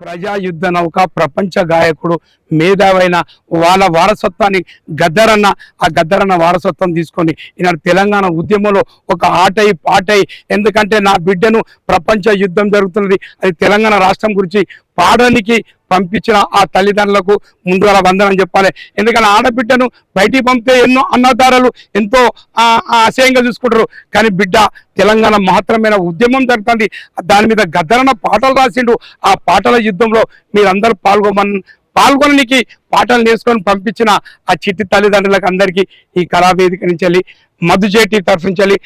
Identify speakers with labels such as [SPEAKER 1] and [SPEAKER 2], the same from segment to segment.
[SPEAKER 1] ప్రజా యుద్ధ నౌక ప్రపంచ గాయకుడు మేధావైన వాళ్ళ వారసత్వాన్ని గద్దరన్న ఆ గద్దరన్న వారసత్వం తీసుకొని ఈనాడు తెలంగాణ ఉద్యమంలో ఒక ఆటై పాటై ఎందుకంటే నా బిడ్డను ప్రపంచ యుద్ధం జరుగుతున్నది అది తెలంగాణ రాష్ట్రం గురించి పాడడానికి పంపించిన ఆ తల్లిదండ్రులకు ముందుగా వందనం చెప్పాలి. ఎందుకంటే ఆడబిడ్డను బయటికి పంపితే ఎన్నో అన్నదారులు ఎంతో అసహ్యంగా చూసుకుంటారు. కానీ బిడ్డ తెలంగాణ మహత్తరమైన ఉద్యమం జరుగుతుంది. దాని మీద గద్దరన్న పాటలు రాసిండు. ఆ పాటల యుద్ధంలో మీరందరూ పాల్గొనడానికి పాటలు నేర్చుకొని పంపించిన ఆ చిట్టి తల్లిదండ్రులకు అందరికీ ఈ కళావేదిక నుంచి మధుజేటి తరఫు నుంచి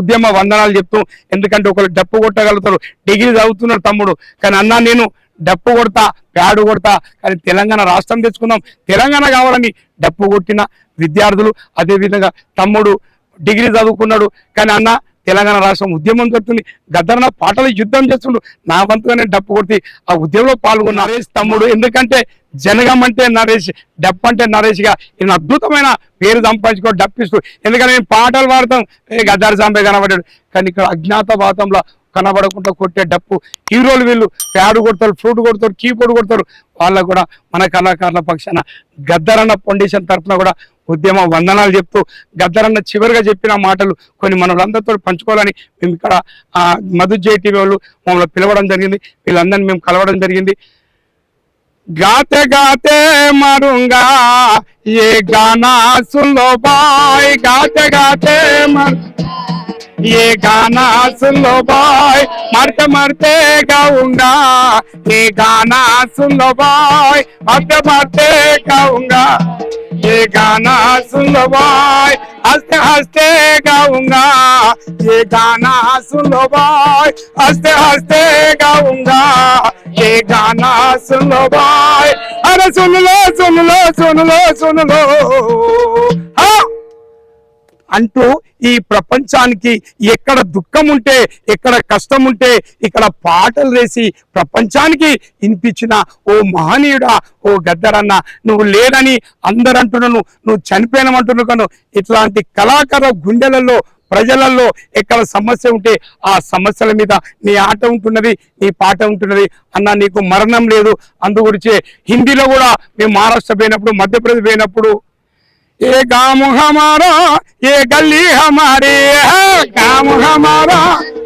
[SPEAKER 1] ఉద్యమ వందనాలు చెప్తూ, ఎందుకంటే ఒకరు డప్పు కొట్టగలుగుతారు, డిగ్రీ చదువుతున్నారు తమ్ముడు, కానీ అన్నా నేను డప్పు కొడతా ప్యాడు కొడతా కానీ తెలంగాణ రాష్ట్రం తెచ్చుకుందాం, తెలంగాణ కావాలని డప్పు కొట్టిన విద్యార్థులు, అదేవిధంగా తమ్ముడు డిగ్రీ చదువుకున్నాడు కానీ అన్న తెలంగాణ రాష్ట్రం ఉద్యమం జరుగుతుంది, గద్దరన్న పాటలు యుద్ధం చేస్తుండు, నా వంతుగా నేను డప్పు కొట్టి ఆ ఉద్యమంలో పాల్గొన్న నరేష్ తమ్ముడు. ఎందుకంటే జనగం అంటే నరేష్, డప్పు అంటే నరేష్గా ఈయన అద్భుతమైన పేరు సంపాదించుకో డప్పిస్తూ. ఎందుకంటే నేను పాటలు పాడతాం గద్దర్ సాంబే కనబడ్డాడు, కానీ ఇక్కడ అజ్ఞాతవాతంలో కనబడకుండా కొట్టే డప్పు హీరోలు వీళ్ళు ప్యాడు కొడతారు, ఫ్లూట్ కొడతారు, కీబోర్డ్ కొడతారు. వాళ్ళకు కూడా మన కళాకారుల పక్షాన గద్దరన్న ఫౌండేషన్ తరఫున కూడా ఉద్యమ వందనాలు చెప్తూ, గద్దరన్న చివరిగా చెప్పిన మాటలు కొన్ని మనలందరితో పంచుకోవాలని మేము ఇక్కడ మధుజేటి వాళ్ళు మమ్మల్ని పిలవడం జరిగింది. వీళ్ళందరినీ మేము కలవడం జరిగింది. गाते गाते मरूंगा ये गाना सुन लो भाई, गाते गाते ये गाना सुन लो भाई, मरते मरते गाऊंगा ये गाना सुन लो भाई, मरते मरते गाऊंगा ये गाना सुन लो भाई, हंसते हंसते गाऊंगा ये गाना सुन लो भाई, हंसते हंसते गाऊंगा ये गाना सुन लो भाई, अरे सुन लो सुन लो सुन लो सुन लो అంటూ ఈ ప్రపంచానికి ఎక్కడ దుఃఖం ఉంటే ఎక్కడ కష్టం ఉంటే ఇక్కడ పాటలు వేసి ప్రపంచానికి వినిపించిన ఓ మహనీయుడా ఓ గద్దరన్న, నువ్వు లేదని అందరు అంటున్నాను, నువ్వు చనిపోయినమంటున్నావు. కను ఇట్లాంటి కళాకార గుండెలలో ప్రజలలో ఎక్కడ సమస్య ఉంటే ఆ సమస్యల మీద నీ ఆట ఉంటున్నది, నీ పాట ఉంటున్నది అన్న, నీకు మరణం లేదు. అందు గురించే హిందీలో కూడా మేము మహారాష్ట్ర పోయినప్పుడు మధ్యప్రదేశ్ పోయినప్పుడు ये गाँव हमारा ये गली हमारी है, गाँव हमारा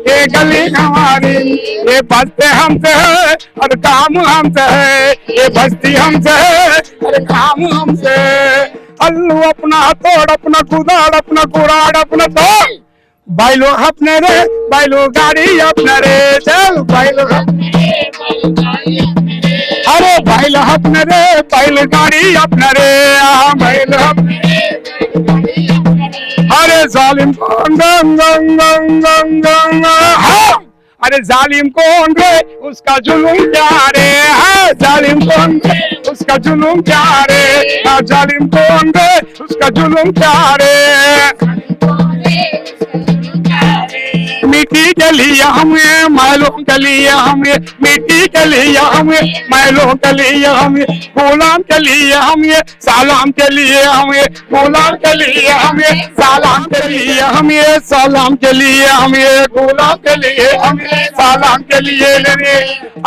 [SPEAKER 1] ये गली हमारी, ये बस्ती हमसे है और काम हमसे है, ये बस्ती हमसे है और काम हमसे, अल्लू अपना तोड़ अपना कुदाड़ अपना कुराड़ अपना तोड़, बैलो अपने रे बैलो गाड़ी अपने रे, चल बैलो अरे बैल अपने रे बैल गाड़ी अपने रे, बैल अरे जालिम कौन गंग गंग गंग गंग, अरे जालिम कौन रे उसका जुलूम क्या रे, जालिम कौन रे उसका जुलूम क्या रे, जालिम कौन रे उसका जुलूम क्या रे, मिट्टी के लिए हमें मैलों के लिए हमें, मिट्टी के लिए हमें मैलों के लिए हमें, गुलाम के लिए हमें सलाम के लिए हमें, गुलाम के लिए हमें सलाम के लिए हमें, सलाम के लिए हमें गुलाम के लिए हमें सलाम के लिए लेने,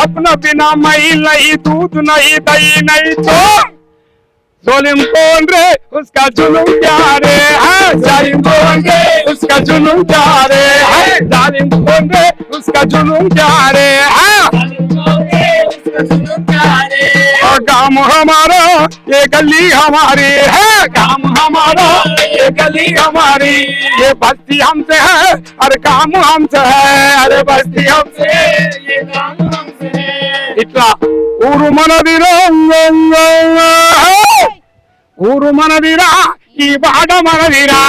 [SPEAKER 1] अपना बिना मई नहीं दूध नहीं दही नहीं तो जालिम कौन रे उसका जुलूम क्या रे, जालिम कौन रे उसका जुलूम क्या रे, जालिम कौन रे उसका जुलूम क्या रे, और गाँव हमारा ये गली हमारी है, गाँव हमारा ये गली हमारी, ये बस्ती हमसे है और काम हमसे है, अरे बस्ती हमसे ये काम हमसे है, इतना ऊरू मनदिरा ఊరు మనదిరా ఈ వాడ మనదిరా,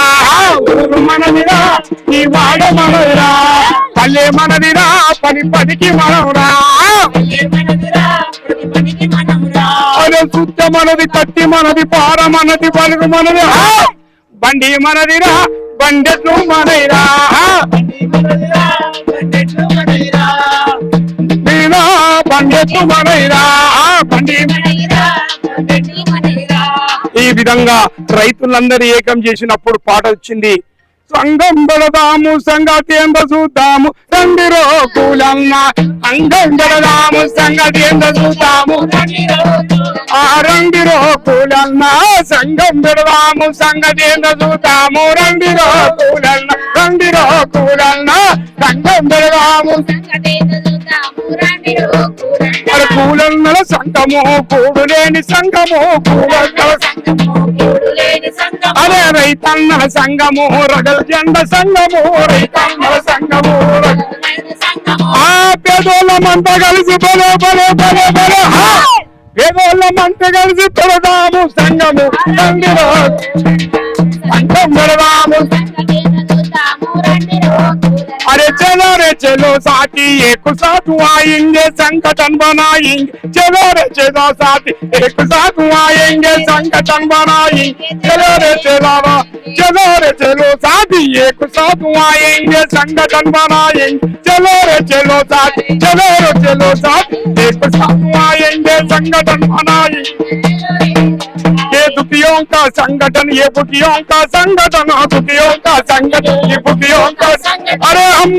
[SPEAKER 1] ఊరు మనదిరా ఈ వాడ మనదిరా, పల్లె మనదిరా పని పనికి మనవురా, అరే సుత్త మనది కట్టి మనది పార మనది పలుగు మనది, బండి మనదిరా బండెట్లు మనదిరా, బండెట్లు మనదిరా బండి. ఈ విధంగా రైతులందరూ ఏకం చేసినప్పుడు పాట వచ్చింది. సంఘం పెడదాము సంగతి ఎంత చూద్దాము రండిరో కూలన్న సంఘం పెడదాము సంగతి ఎంత చూద్దాము ఆ రండిరో కూలన్న సంఘం పెడదాము సంగతి ఎంత చూద్దాము రండిరో కూలన్న సంఘం పెడదాము కూలన్నల సంఘము కూడులేని సంఘము అదే రైతన్నల సంఘము రగల జెండ సంఘము రైతన్నల సంఘము ఆ పేదోళ్ళమంతా కలిసి బలే బలే బలే బలే పేదోళ్ళమంతా కలిసి పెడదాము సంఘము రండిరో సంఘం పెడదాము अरे चलो साथी एक साथ आएंगे संगठन बनाएंगे चलो साथी एक साथ आएंगे संगठन बनाएंगे चलो साथी एक साथ आएंगे संगठन बनाएंगे चलो साथी एक साथ आएंगे संगठन बनाएंगे ये दुखियों का संगठन ये बुखियों का संगठन दुखियों का संगठन ये बुखियों का अरे हम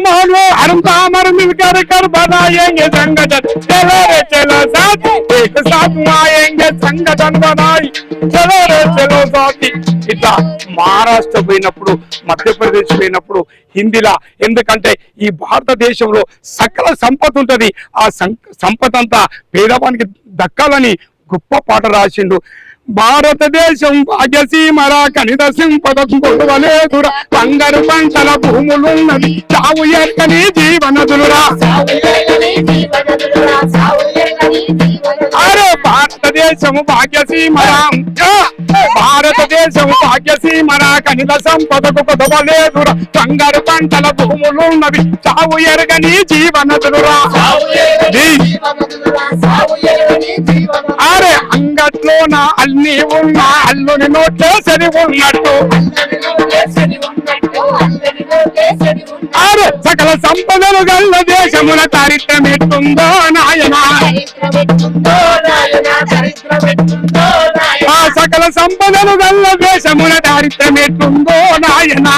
[SPEAKER 1] हर मिलकर कर बनाएंगे संगठन चलो साथ एक साथ आएंगे संगठन बनाई चलो साथी ఇట్లా మహారాష్ట్ర పోయినప్పుడు మధ్యప్రదేశ్ పోయినప్పుడు హిందీలా ఎందుకంటే ఈ భారతదేశంలో సకల సంపద ఉంటది ఆ సంపద అంతా పేదవానికి దక్కాలని గొప్ప పాట రాసిండు భారతదేశం భాగ్యసీమరా కనిత సింపద కొడవలేదురా బంగారు పంటల భూములున్నది చావు ఎరకని జీవనదులురా అరే భారతదేశము భాగ్యసీమరా కనిత సంపదకు కొదవలేదురా బంగారు పంటల భూములున్నవి చావు ఎరగని జీవనదులురా అరే అంగట్లోన అన్ని ఉన్నా అల్లుని నోట్లో సరి ఉన్నట్టు అరే సకల సంపదలు గల్ల దేశముల చారిత్రమెట్టుందో నాయన ఆ సకల సంపదలు గల్ల దేశముల చారిత్రమెట్టుందో నాయన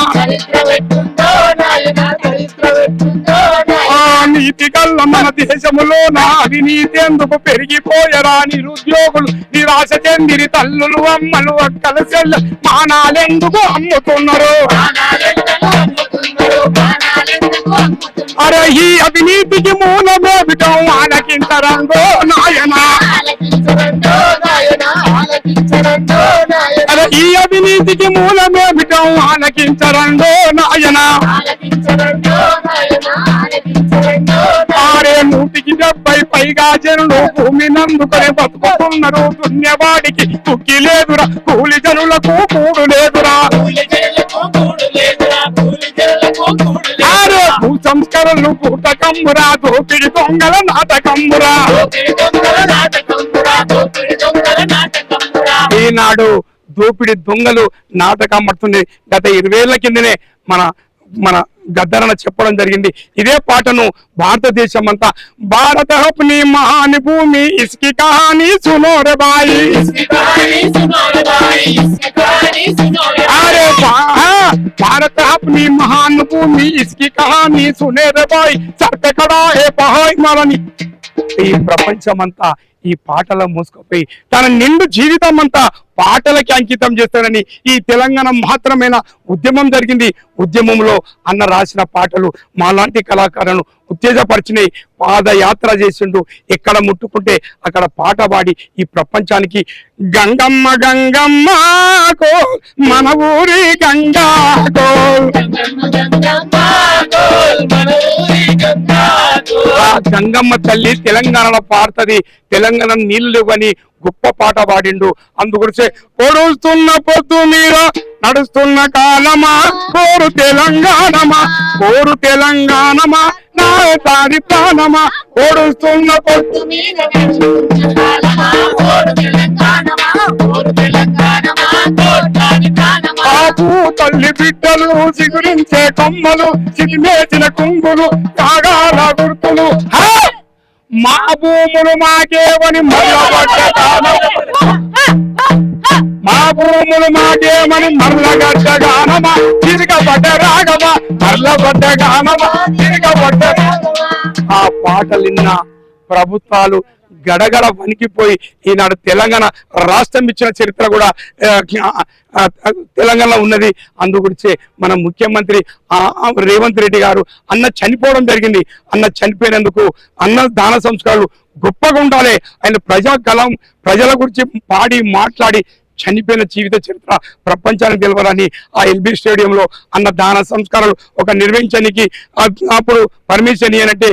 [SPEAKER 1] నీతి కల్ల మన దేశములో నా అవినీతి ఎందుకు పెరిగిపోయరా నిరుద్యోగులు నిరాశ చెందిరి తల్లులు అమ్మలు అక్కల చెల్ల మానాలెందుకు అమ్ముతున్నారు అరే ఈ అవినీతికి మూలమేమిటం ఆలకించరంగో నాయన అరే ఈ అవినీతికి మూలమేమిటం ఆలకించరంగో నాయన ఆరే 170 పైగా జనులు భూమి నందుకొని బతుకుతున్నారు దున్యవాడికి తుక్కి లేదురా కూలి జనులకు కూడు లేదురా ఆరే భూ సంస్కరణలు పూటకమ్మురా దోపిడి దొంగల నాటకమ్మురా ఈనాడు దోపిడి దొంగలు నాటకం పడుతుంది గత 20 ఏళ్ల కిందనే మన గద్దరన చెప్పడం జరిగింది ఇదే పాటను భారతదేశం అంతా భారత అప్ని మహాన్ భూమి ఇస్కి కహానీ సునో రే భాయి అరే भारत अपनी महान भूमि इसकी कहानी सुने रे भाई सर पे खड़ा है पहाड़ मारनी ఈ ప్రపంచమంతా ఈ పాటల మోసుకుపోయి తన నిండు జీవితం అంతా పాటలకి అంకితం చేస్తాడని ఈ తెలంగాణ మాత్రమేనా ఉద్యమం జరిగింది ఉద్యమంలో అన్న రాసిన పాటలు మాలాంటి కళాకారులను ఉత్తేజపరిచినాయి పాదయాత్ర చేసిండు ఎక్కడ ముట్టుకుంటే అక్కడ పాట పాడి ఈ ప్రపంచానికి గంగమ్మ గంగమ్మ కో మన ఊరి గంగాకో గంగమ్మ తల్లి తెలంగాణలో పాడుతుంది తెలంగాణ నీళ్లు లేవని గొప్ప పాట పాడిండు అందుగురిసే పొడుస్తున్న పొద్దు మీద నడుస్తున్న కాలమా కోరు తెలంగాణమా నా తాడి ప్రాణమా పొడుస్తున్న పొద్దు మీద బాబు తల్లి బిడ్డలు సిగురించే కొమ్మలు సిగిమేసిన కుంగులు కాగాల గుర్తులు మా భూములు మాకేవని మా భూములు మాకేమని మరల గడ్డగానమా తిరగబడ్డ రాగమా మరల పడ్డ గానమా తిరగబడ్డ. ఆ పాటలిన్న ప్రభుత్వాలు గడగడ వణికిపోయి ఈనాడు తెలంగాణ రాష్ట్రం ఇచ్చిన చరిత్ర కూడా తెలంగాణలో ఉన్నది. అందు గురించే మన ముఖ్యమంత్రి రేవంత్ రెడ్డి గారు అన్న చనిపోవడం జరిగింది. అన్న చనిపోయినందుకు అన్న దాన సంస్కారాలు గొప్పగా ఉండాలి. ఆయన ప్రజల గురించి పాడి మాట్లాడి చనిపోయిన జీవిత చరిత్ర ప్రపంచానికి తెలవాలని ఆ ఎల్బీ స్టేడియంలో అన్న దాన సంస్కారాలు ఒక నిర్వహించడానికి అప్పుడు పర్మిషన్ ఇయ్యనంటే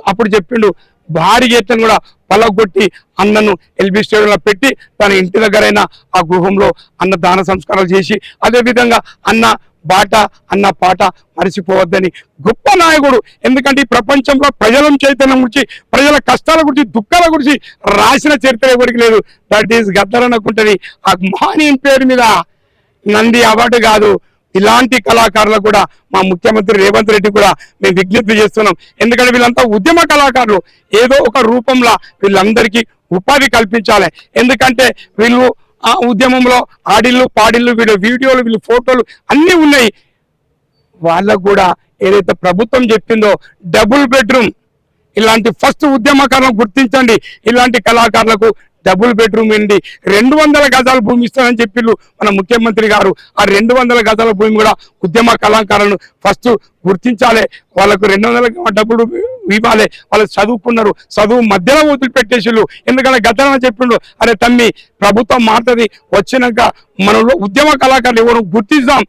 [SPEAKER 1] అప్పుడు చెప్పిండు భారీ ఎత్తున కూడా పలగొట్టి అన్నను ఎల్బీ స్టేడియంలో పెట్టి తన ఇంటి దగ్గరైన ఆ గృహంలో అన్న దాన సంస్కారాలు చేసి అదేవిధంగా అన్న బాట అన్న పాట మరిచిపోవద్దని గొప్ప నాయకుడు. ఎందుకంటే ఈ ప్రపంచంలో ప్రజల చైతన్యం గురించి ప్రజల కష్టాల గురించి దుఃఖాల గురించి రాసిన చరిత్ర ఎవరికి లేదు. దట్ ఈస్ గద్దర్ అనుకుంటుంది. ఆ మహనీయుని పేరు మీద నంది అవార్డు కాదు. ఇలాంటి కళాకారులకు కూడా మా ముఖ్యమంత్రి రేవంత్ రెడ్డి కూడా మేము విజ్ఞప్తి చేస్తున్నాం. ఎందుకంటే వీళ్ళంతా ఉద్యమ కళాకారులు. ఏదో ఒక రూపంలో వీళ్ళందరికీ ఉపాధి కల్పించాలి. ఎందుకంటే వీళ్ళు ఆ ఉద్యమంలో ఆడిళ్ళు పాడిళ్ళు వీళ్ళ వీడియోలు వీళ్ళ ఫోటోలు అన్నీ ఉన్నాయి. వాళ్ళకు కూడా ఏదైతే ప్రభుత్వం చెప్పిందో డబుల్ బెడ్రూమ్ ఇలాంటి ఫస్ట్ ఉద్యమకారులను గుర్తించండి. ఇలాంటి కళాకారులకు డబుల్ బెడ్రూమ్ ఏంటి 200 గజాల భూమి ఇస్తానని చెప్పిళ్ళు మన ముఖ్యమంత్రి గారు. ఆ 200 గజాల భూమి కూడా ఉద్యమ కళాకారులను ఫస్ట్ గుర్తించాలి. వాళ్ళకు 200 డబ్బులు ఇవ్వాలి. వాళ్ళు చదువుకున్నారు, చదువు మధ్యలో వదిలిపెట్టేసిళ్ళు. ఎందుకంటే గతంలో చెప్పిండు అరే తమ్మి ప్రభుత్వం మారుతుంది వచ్చినాక మనలో ఉద్యమ కళాకారులు ఎవరు గుర్తిస్తాం.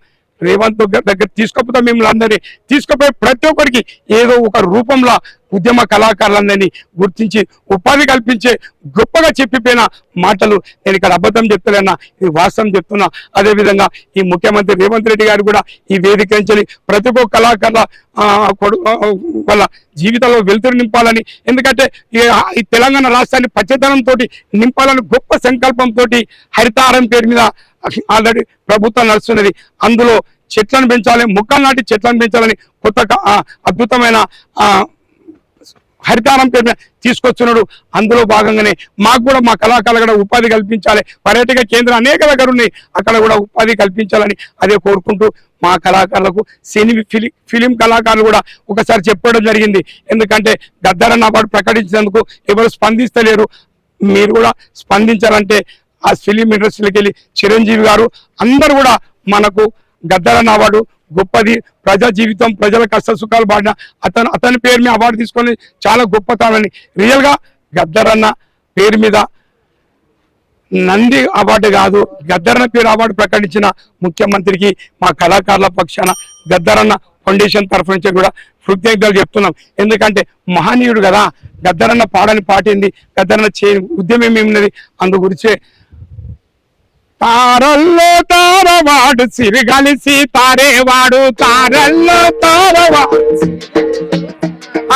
[SPEAKER 1] రేవంత్ దగ్గర తీసుకుపోతాం. మిమ్మల్ని అందరినీ తీసుకుపోయి ప్రతి ఒక్కరికి ఏదో ఒక రూపంలో ఉద్యమ కళాకారులందరినీ గుర్తించి ఉపాధి కల్పించే గొప్పగా చెప్పిపోయిన మాటలు నేను ఇక్కడ అబద్ధం చెప్తలేనా, ఇది వాస్తవం చెప్తున్నా. అదేవిధంగా ఈ ముఖ్యమంత్రి రేవంత్ రెడ్డి గారు కూడా ఈ వేదిక నుంచి ప్రతి ఒక్క కళాకారుల వాళ్ళ జీవితంలో వెలుతురు నింపాలని, ఎందుకంటే ఈ తెలంగాణ రాష్ట్రాన్ని పచ్చదనంతో నింపాలని గొప్ప సంకల్పంతో హరితారం పేరు మీద ఆల్రెడీ ప్రభుత్వం నడుస్తున్నది. అందులో చెట్లను పెంచాలి, మొక్కలు నాటి చెట్లను పెంచాలని కొత్త అద్భుతమైన హరితారం పేరు తీసుకొస్తున్నాడు. అందులో భాగంగానే మాకు కూడా మా కళాకారులు కూడా ఉపాధి కల్పించాలి. పర్యాటక కేంద్రం అనేక దగ్గర ఉన్నాయి, అక్కడ కూడా ఉపాధి కల్పించాలని అదే కోరుకుంటూ మా కళాకారులకు ఫిలిం కళాకారులు కూడా ఒకసారి చెప్పడం జరిగింది. ఎందుకంటే గద్దరన్న అవార్డు ప్రకటించినందుకు ఎవరు స్పందిస్తలేరు. మీరు కూడా స్పందించాలంటే ఆ ఫిలిం ఇండస్ట్రీకి వెళ్ళి చిరంజీవి గారు అందరూ కూడా మనకు గద్దరన్న అవార్డు గొప్పది, ప్రజా జీవితం ప్రజల కష్ట సుఖాలు పాడిన అతని పేరు మీద అవార్డు తీసుకొని చాలా గొప్పతనాన్ని రియల్గా గద్దరన్న పేరు మీద నంది అవార్డు కాదు గద్దరన్న పేరు అవార్డు ప్రకటించిన ముఖ్యమంత్రికి మా కళాకారుల పక్షాన గద్దరన్న ఫౌండేషన్ తరఫు నుంచి కూడా కృతజ్ఞతలు చెప్తున్నాం. ఎందుకంటే మహనీయుడు కదా, గద్దరన్న పాడని పాటింది, గద్దరన్న ఉద్యమం ఏమున్నది. అందు గురించే తారల్లో తారవాడు సిరిగలిసి తారేవాడు తారల్లో తారవాడు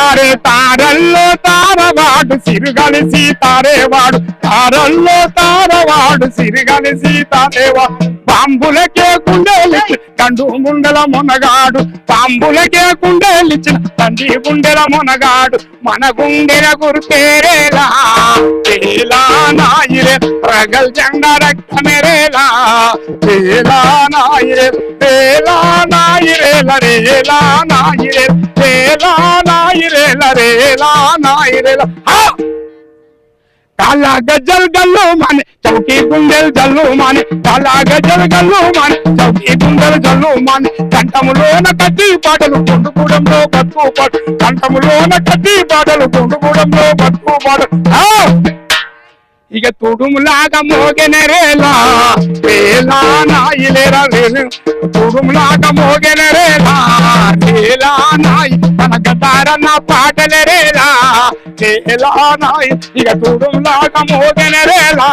[SPEAKER 1] అరే తారల్లో తారవాడు సిరిగలిసి తారేవాడు తారల్లో తారవాడు సిరిగలిసి తారేవాడు పాంబులకే కుండేలిచ్చిన కండు ముండల మునగాడు పాంబులకే కుండేలిచ్చిన తండ్రి గుండెల మునగాడు మన గుండెల గుర్తేరేలా నాయిరే ప్రగల్ జెండ రక్తమేరేలా నాయిరే నాయిరేల రేలా నాయిరే నాయిరేల నాయిరేల काला गजल गल्लू माने चौकी गुंडल जल्लू माने काला गजल गल्लू माने चौकी गुंडल जल्लू माने कंठमुलोन कट्टी पाटलु गुंडुगुडंलो बत्तु पाट कंठमुलोन कट्टी पाटलु गुंडुगुडंलो बत्तु पाट ఇక తుడుములాగా మోగెనరేలా రేలా నాయిలేరా రేలు తుడుములాగా మోగెనరేలా రేలా నాయి మన గతారన్న పాటలరేలా రేలా నాయి ఇక తుడుములాగా మోగెనరేలా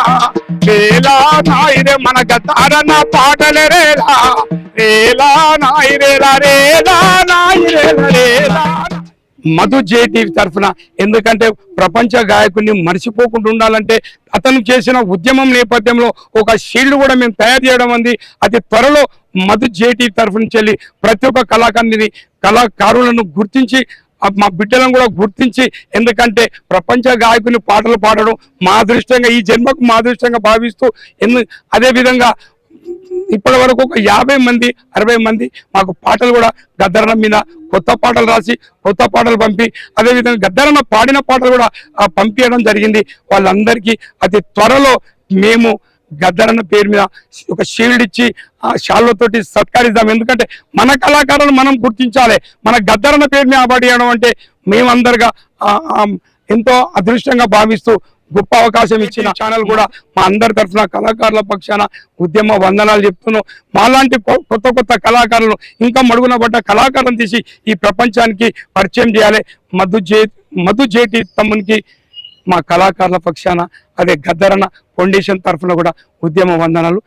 [SPEAKER 1] రేలా నాయి రే మన గతారన్న పాటలరేలా రేలా నాయి రేలా రేలా నాయి రేలా రేలా మధు జేటీవీ తరఫున ఎందుకంటే ప్రపంచ గాయకుడిని మర్చిపోకుండా ఉండాలంటే అతను చేసిన ఉద్యమం నేపథ్యంలో ఒక షీల్డ్ కూడా మేము తయారు చేయడం అంది. అతి త్వరలో మధు జేటీవీ తరఫు నుంచి వెళ్ళి ప్రతి ఒక్క కళాకారులను గుర్తించి మా బిడ్డలను కూడా గుర్తించి, ఎందుకంటే ప్రపంచ గాయకుని పాటలు పాడడం మా అదృష్టంగా, ఈ జన్మకు మా అదృష్టంగా భావిస్తూ అదేవిధంగా ఇప్పటి వరకు ఒక 50 మంది 60 మంది మాకు పాటలు కూడా గద్దరన్న మీద కొత్త పాటలు రాసి కొత్త పాటలు పంపి, అదేవిధంగా గద్దరన్న పాడిన పాటలు కూడా పంపించడం జరిగింది. వాళ్ళందరికీ అతి త్వరలో మేము గద్దరన్న పేరు మీద ఒక షీల్డ్ ఇచ్చి ఆ షాల్వతోటి సత్కరిద్దాం. ఎందుకంటే మన కళాకారులను మనం గుర్తించాలి. మన గద్దరన్న పేరు మీద అవార్డు ఇవ్వడం అంటే మేమందరిగా ఎంతో అదృష్టంగా భావిస్తూ గొప్ప అవకాశం ఇచ్చిన ఛానల్ కూడా మా అందరి తరఫున కళాకారుల పక్షాన ఉద్యమ వందనాలు చెప్తున్నాం. మాలాంటి కొత్త కొత్త కళాకారులు, ఇంకా మడుగున పడ్డ కళాకారులను తీసి ఈ ప్రపంచానికి పరిచయం చేయాలి. మధు జేటి తమ్మునికి మా కళాకారుల పక్షాన, అదే గద్దరన్న ఫౌండేషన్ తరఫున కూడా ఉద్యమ వందనాలు.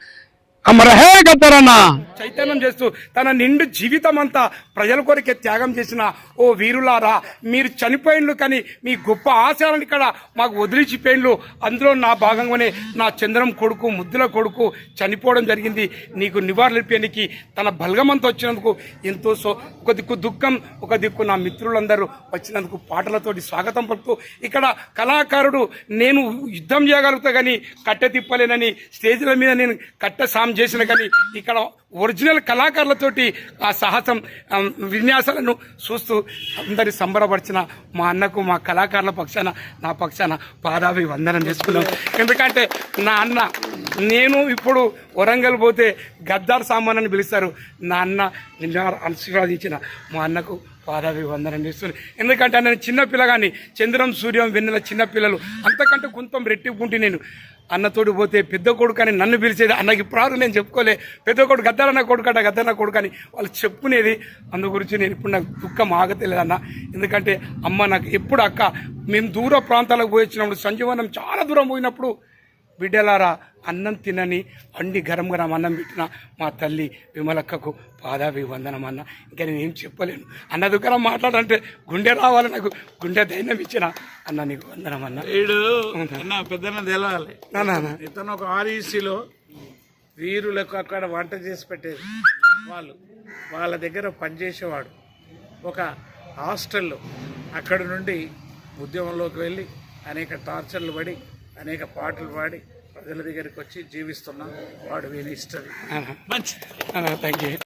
[SPEAKER 1] అమరహే గద్దరన్న. చైతన్యం చేస్తూ తన నిండు జీవితం అంతా ప్రజల కొరకే త్యాగం చేసిన ఓ వీరులారా, మీరు చనిపోయిండ్లు కానీ మీ గొప్ప ఆశయాలను ఇక్కడ మాకు వదిలిచిపోయిండ్లు. అందులో నా భాగంగానే నా చంద్రం కొడుకు, ముద్దుల కొడుకు చనిపోవడం జరిగింది. నీకు నివాళులర్పేనికి తన బలగమంతా వచ్చినందుకు ఎంతో ఒక దిక్కు దుఃఖం, ఒక దిక్కు నా మిత్రులందరూ వచ్చినందుకు పాటలతోటి స్వాగతం పలుకుతూ, ఇక్కడ కళాకారుడు నేను యుద్ధం చేయగలుగుతా కానీ కట్టె తిప్పలేనని స్టేజ్ల మీద నేను కట్టె సాం చేసిన కానీ ఇక్కడ ఒరిజినల్ కళాకారులతోటి ఆ సాహసం విన్యాసాలను చూస్తూ అందరి సంబరపరిచిన మా అన్నకు, మా కళాకారుల పక్షాన, నా పక్షాన పాదాభి వందనం చేసుకున్నాం. ఎందుకంటే నా అన్న, నేను ఇప్పుడు వరంగల్ పోతే గద్దార్ సామాన్ అని పిలుస్తారు. నా అన్న నిన్న ఆశీర్వాదించిన మా అన్నకు పాదాభి వందనం చేస్తుంది. ఎందుకంటే నేను చిన్నపిల్లగాని, చంద్రం సూర్యం వెన్నెల చిన్నపిల్లలు అంతకంటే కొంత రెట్టింపుంటే నేను అన్నతోడు పోతే పెద్ద కొడుకు అని నన్ను పిలిచేది. అన్నకి ఇప్పుడు నేను చెప్పుకోలే, పెద్ద కొడుకు గద్దరన్న కొడుకు అట, గద్దరన్న కొడుకు అని వాళ్ళు చెప్పుకునేది. అందు గురించి నేను ఇప్పుడు నాకు దుఃఖం ఆగతలేదు అన్న. ఎందుకంటే అమ్మ నాకు ఎప్పుడు అక్క, మేము దూర ప్రాంతాలకు పోయి వచ్చినప్పుడు, సంజీవనం చాలా దూరం పోయినప్పుడు, బిడ్డలారా అన్నం తినని అండి గరం గరం అన్నం పెట్టిన మా తల్లి విమలక్కకు పాదాభి వందనం అన్న. ఇంకా నేను ఏం చెప్పలేను అన్న. దుకాణం మాట్లాడంటే గుండె రావాలి నాకు, గుండె ధైర్యం ఇచ్చిన అన్న, నీకు వందనం అన్న.
[SPEAKER 2] అన్న పెద్దన్న తెలవాలి, ఇతను ఒక ఆర్ఈసీలో వీరులకు అక్కడ వంట చేసి పెట్టేది. వాళ్ళ దగ్గర పనిచేసేవాడు. ఒక హాస్టల్లో అక్కడి నుండి ఉద్యమంలోకి వెళ్ళి అనేక టార్చర్లు పడి అనేక పాటలు పాడి ప్రజల దగ్గరికి వచ్చి జీవిస్తున్నాం. వాడు వీని ఇష్టం.
[SPEAKER 1] మంచి థ్యాంక్ యూ.